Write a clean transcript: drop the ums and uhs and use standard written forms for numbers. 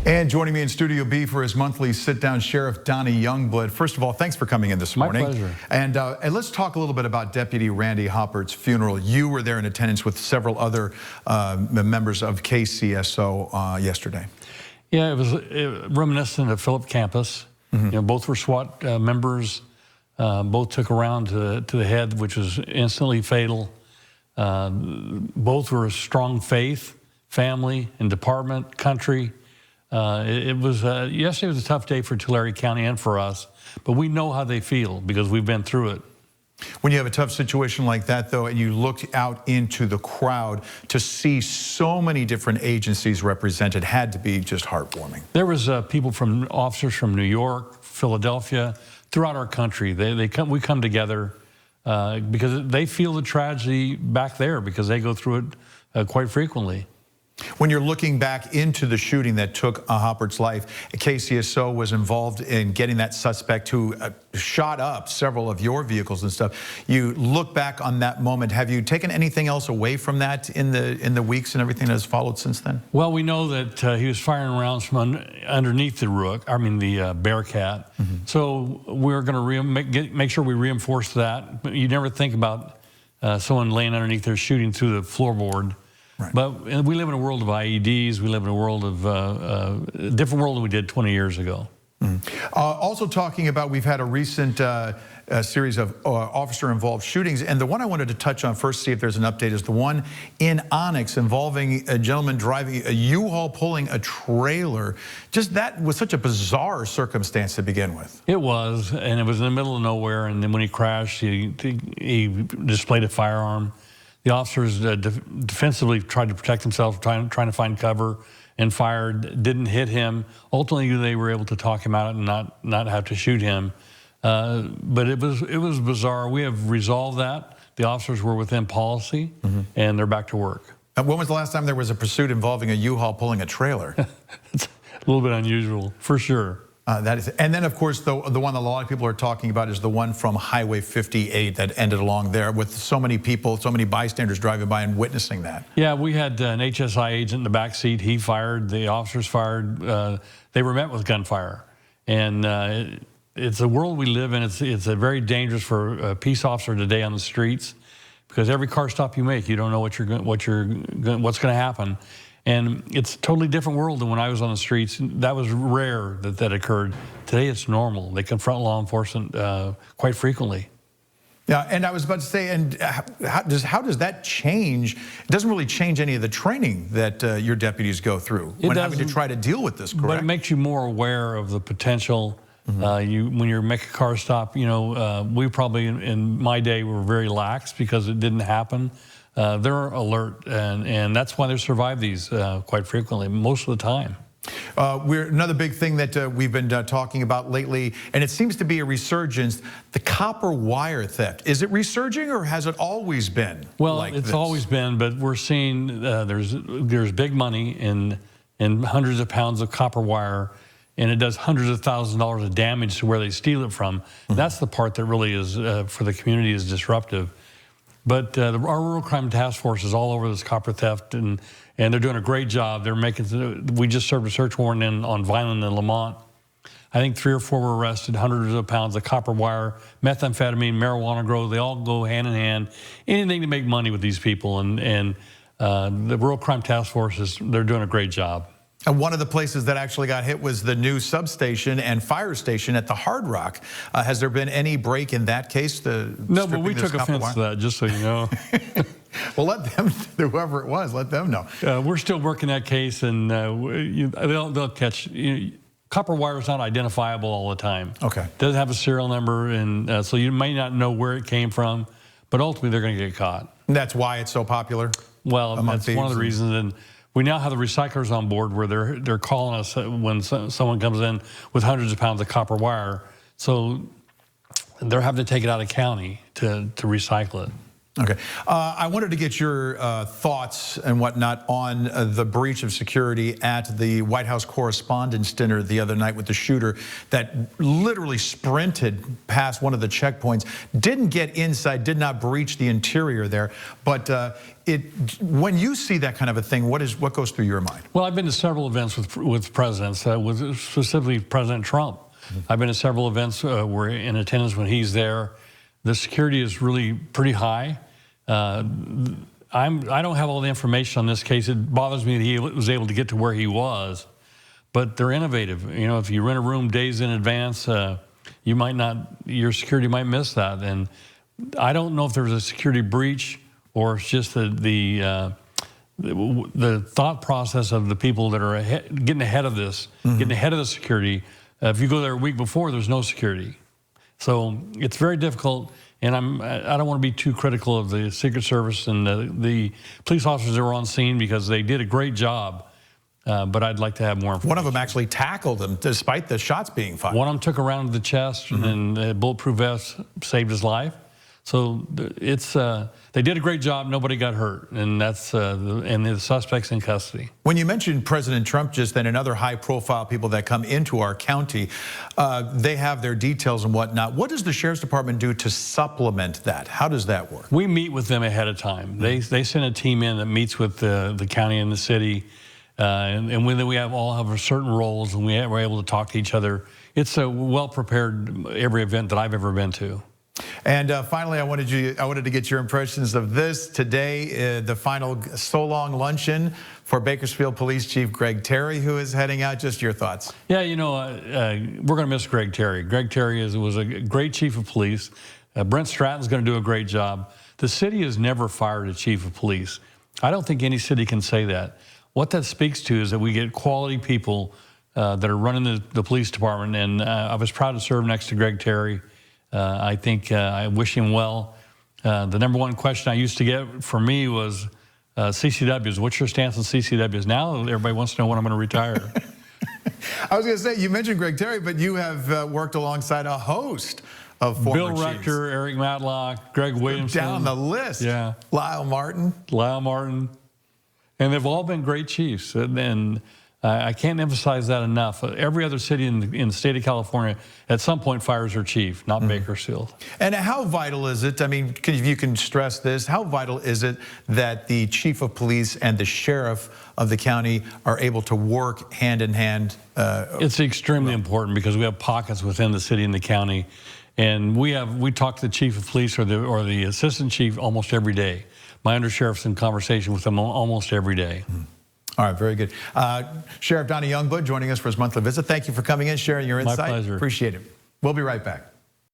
And joining me in Studio B for his monthly sit-down, Sheriff Donny Youngblood. First of all, thanks for coming in this morning. My pleasure. And let's talk a little bit about Deputy Randy Hoppert's funeral. You were there in attendance with several other members of KCSO yesterday. Yeah, it was reminiscent of Phillip Campus. Mm-hmm. You know, both were SWAT members. Both took a round to the head, which was instantly fatal. Both were a strong faith, family, and department, country. Yesterday was a tough day for Tulare County and for us, but we know how they feel because we've been through it. When you have a tough situation like that, though, and you look out into the crowd to see so many different agencies represented, had to be just heartwarming. There was officers from New York, Philadelphia, throughout our country. We come together because they feel the tragedy back there because they go through it quite frequently. When you're looking back into the shooting that took Hoppert's life, KCSO was involved in getting that suspect who shot up several of your vehicles and stuff. You look back on that moment. Have you taken anything else away from that in the weeks and everything that has followed since then? Well, we know that he was firing rounds from underneath the Bearcat. Mm-hmm. So we're going to make sure we reinforce that. But you never think about someone laying underneath there shooting through the floorboard. Right. But we live in a world of IEDs. We live in a world of a different world than we did 20 years ago. Also talking about, we've had a recent series of officer-involved shootings, and the one I wanted to touch on first, see if there's an update, is the one in Onyx involving a gentleman driving a U-Haul pulling a trailer. Just that was such a bizarre circumstance to begin with. It was, and it was in the middle of nowhere, and then when he crashed, he displayed a firearm. The officers defensively tried to protect themselves, trying to find cover, and fired. Didn't hit him. Ultimately, they were able to talk him out and not have to shoot him. But it was bizarre. We have resolved that. The officers were within policy, mm-hmm. and they're back to work. When was the last time there was a pursuit involving a U-Haul pulling a trailer? It's a little bit unusual, for sure. That is, and then of course the one that a lot of people are talking about is the one from Highway 58 that ended along there with so many people, so many bystanders driving by and witnessing that. Yeah, we had an HSI agent in the back seat. He fired. The officers fired. They were met with gunfire, and it's a world we live in. It's a very dangerous for a peace officer today on the streets because every car stop you make, you don't know what's going to happen. And it's a totally different world than when I was on the streets. That was rare that occurred. Today it's normal. They confront law enforcement quite frequently. Yeah, and I was about to say, and how does that change? It doesn't really change any of the training that your deputies go through when having to try to deal with this, correct? But it makes you more aware of the potential. Mm-hmm. When you're making a car stop, we probably in my day were very lax because it didn't happen. They're alert, and that's why they survive these quite frequently, most of the time. Another big thing that we've been talking about lately, and it seems to be a resurgence, the copper wire theft. Is it resurging, or has it always been like this? It's always been, but we're seeing there's big money in hundreds of pounds of copper wire, and it does hundreds of thousands of dollars of damage to where they steal it from. Mm-hmm. That's the part that really is, for the community, is disruptive. But our Rural Crime Task Force is all over this copper theft, and they're doing a great job. We just served a search warrant on Vineland and Lamont. I think 3 or 4 were arrested, hundreds of pounds of copper wire, methamphetamine, marijuana grow. They all go hand in hand. Anything to make money with these people, and the Rural Crime Task Force, they're doing a great job. And one of the places that actually got hit was the new substation and fire station at the Hard Rock. Has there been any break in that case? No, but we took offense to that, just so you know. Well, let them, whoever it was, let them know. We're still working that case, and they'll catch. Copper wire is not identifiable all the time. Okay. It doesn't have a serial number, and so you may not know where it came from, but ultimately they're going to get caught. And that's why it's so popular? Well, that's one of the reasons. And we now have the recyclers on board where they're calling us when someone comes in with hundreds of pounds of copper wire. So they're having to take it out of county to recycle it. Okay. I wanted to get your thoughts and whatnot on the breach of security at the White House Correspondents Dinner the other night with the shooter that literally sprinted past one of the checkpoints, didn't get inside, did not breach the interior there. But when you see that kind of a thing, what goes through your mind? Well, I've been to several events with presidents, with specifically President Trump. I've been to several events where in attendance when he's there. The security is really pretty high. I don't have all the information on this case. It bothers me that he was able to get to where he was, but they're innovative. You know, if you rent a room days in advance, you might not, your security might miss that. And I don't know if there was a security breach or it's just the thought process of the people that are getting ahead of this, getting ahead of the security. If you go there a week before, there's no security. So it's very difficult, and I don't want to be too critical of the Secret Service and the police officers that were on scene because they did a great job, but I'd like to have more information. One of them actually tackled him despite the shots being fired. One of them took a round to the chest, and the bulletproof vest saved his life. So it's they did a great job. Nobody got hurt, and that's and the suspect's in custody. When you mentioned President Trump just then, and other high-profile people that come into our county, they have their details and whatnot. What does the Sheriff's Department do to supplement that? How does that work? We meet with them ahead of time. They send a team in that meets with the county and the city, and when we all have certain roles, and we're able to talk to each other. It's a well-prepared every event that I've ever been to. And finally, I wanted to get your impressions of this today, the final So Long luncheon for Bakersfield Police Chief Greg Terry, who is heading out. Just your thoughts. Yeah, you know, we're going to miss Greg Terry. Greg Terry was a great chief of police. Brent Stratton's going to do a great job. The city has never fired a chief of police. I don't think any city can say that. What that speaks to is that we get quality people that are running the police department, and I was proud to serve next to Greg Terry. I think I wish him well. The number one question I used to get for me was CCWs. What's your stance on CCWs? Now everybody wants to know when I'm going to retire. I was going to say, you mentioned Greg Terry, but you have worked alongside a host of former Bill chiefs. Rector, Eric Matlock, Greg Williamson. Down the list. Yeah. Lyle Martin. And they've all been great chiefs. And I can't emphasize that enough. Every other city in the state of California at some point fires their chief, not Bakersfield. And how vital is it, I mean, if you can stress this, how vital is it that the chief of police and the sheriff of the county are able to work hand in hand? It's extremely important because we have pockets within the city and the county. And we talk to the chief of police or the assistant chief almost every day. My undersheriff's in conversation with them almost every day. All right, very good. Sheriff Donny Youngblood joining us for his monthly visit. Thank you for coming in, sharing your insight. My pleasure. Appreciate it. We'll be right back.